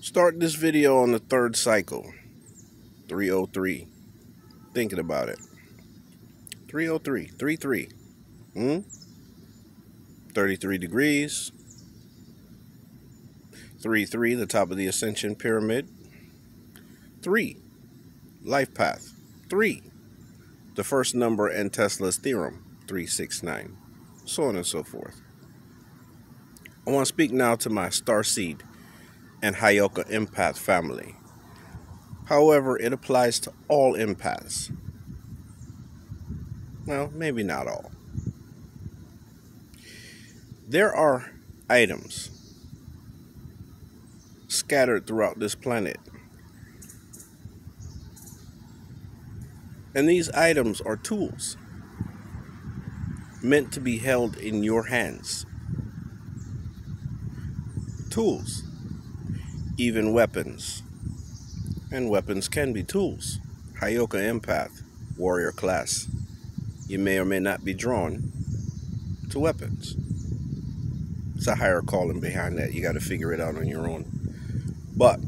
Start this video on the third cycle, 303. Thinking about it. 303, 33. 33 degrees. 33, the top of the ascension pyramid. 3, life path. 3, the first number in Tesla's theorem, 369. So on and so forth. I want to speak now to my Starseed and Heyoka empath family. However, it applies to all empaths. Well, maybe not all. There are items scattered throughout this planet. And these items are tools meant to be held in your hands. Tools, even weapons. And weapons can be tools. Heyoka empath, warrior class. You may or may not be drawn to weapons. It's a higher calling behind that. You got to figure it out on your own. But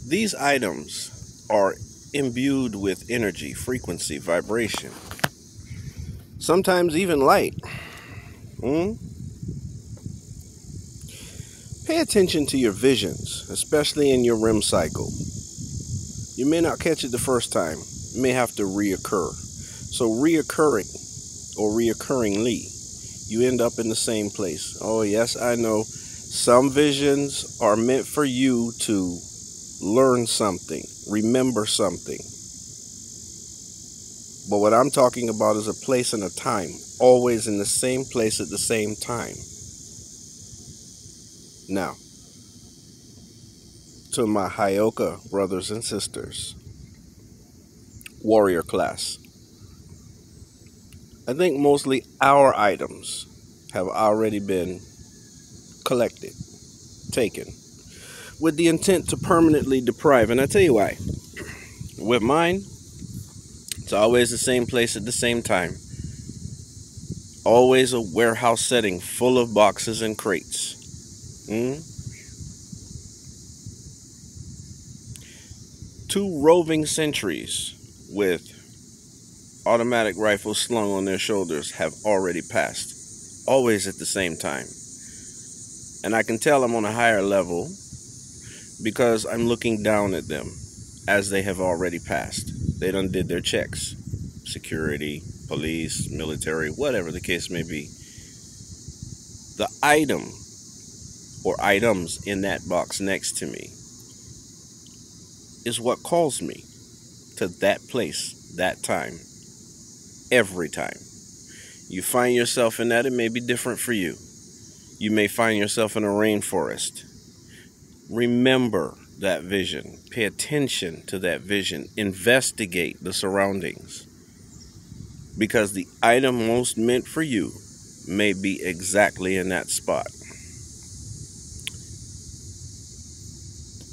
these items are imbued with energy, frequency, vibration. Sometimes even light. Pay attention to your visions, especially in your REM cycle. You may not catch it the first time. It may have to reoccur. So reoccurringly, you end up in the same place. Oh yes, I know. Some visions are meant for you to learn something, remember something. But what I'm talking about is a place and a time. Always in the same place at the same time. Now, to my Heyoka brothers and sisters, warrior class, I think mostly our items have already been collected, taken, with the intent to permanently deprive. And I tell you why. With mine, it's always the same place at the same time. Always a warehouse setting full of boxes and crates. Two roving sentries with automatic rifles slung on their shoulders have already passed. Always at the same time. And I can tell I'm on a higher level because I'm looking down at them as they have already passed. They done did their checks. Security, police, military, whatever the case may be. The item or items in that box next to me is what calls me to that place, that time, every time. You find yourself in that, it may be different for you. You may find yourself in a rainforest. Remember that vision. Pay attention to that vision. Investigate the surroundings. Because the item most meant for you may be exactly in that spot.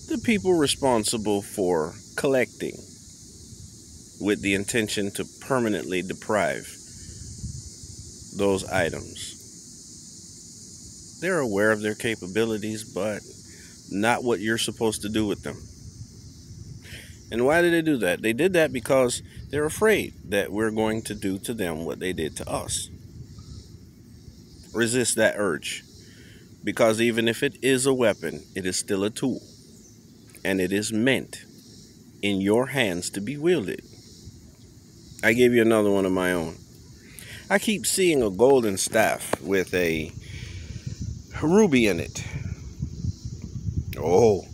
The people responsible for collecting with the intention to permanently deprive those items, they're aware of their capabilities, but not what you're supposed to do with them. And why did they do that? They did that because they're afraid that we're going to do to them what they did to us. Resist that urge. Because even if it is a weapon, it is still a tool. And it is meant in your hands to be wielded. I gave you another one of my own. I keep seeing a golden staff with a ruby in it. Oh,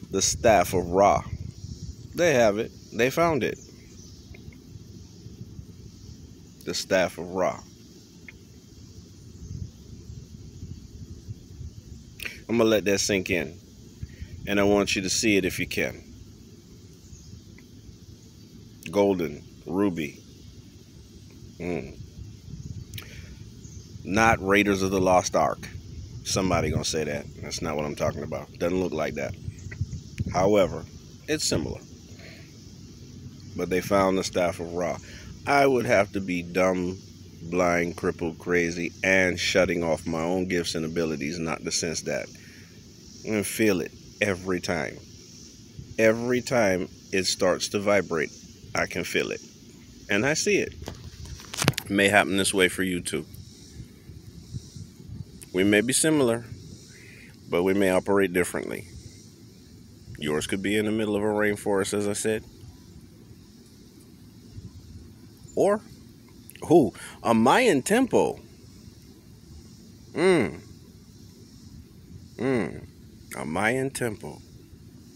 the staff of Ra. They have it. They found it. The staff of Ra. I'm going to let that sink in. And I want you to see it if you can. Golden, ruby. Not Raiders of the Lost Ark. Somebody gonna say that. That's not what I'm talking about. Doesn't look like that. However, it's similar. But they found the staff of Ra. I would have to be dumb blind, crippled, crazy, and shutting off my own gifts and abilities not to sense that. And feel it every time. Every time it starts to vibrate, I can feel it. And I see it. It may happen this way for you too. We may be similar, but we may operate differently. Yours could be in the middle of a rainforest, as I said. Or, a Mayan temple. A Mayan temple.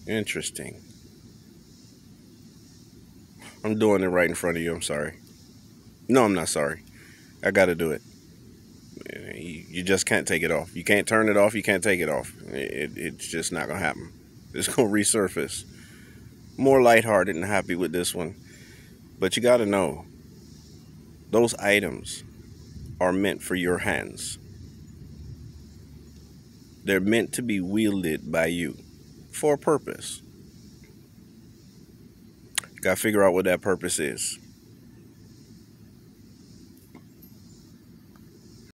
Interesting. I'm doing it right in front of you. I'm sorry. No, I'm not sorry. I got to do it. You just can't take it off. You can't turn it off. You can't take it off. It's just not going to happen. It's going to resurface. More lighthearted and happy with this one. But you got to know, those items are meant for your hands. They're meant to be wielded by you for a purpose. Got to figure out what that purpose is.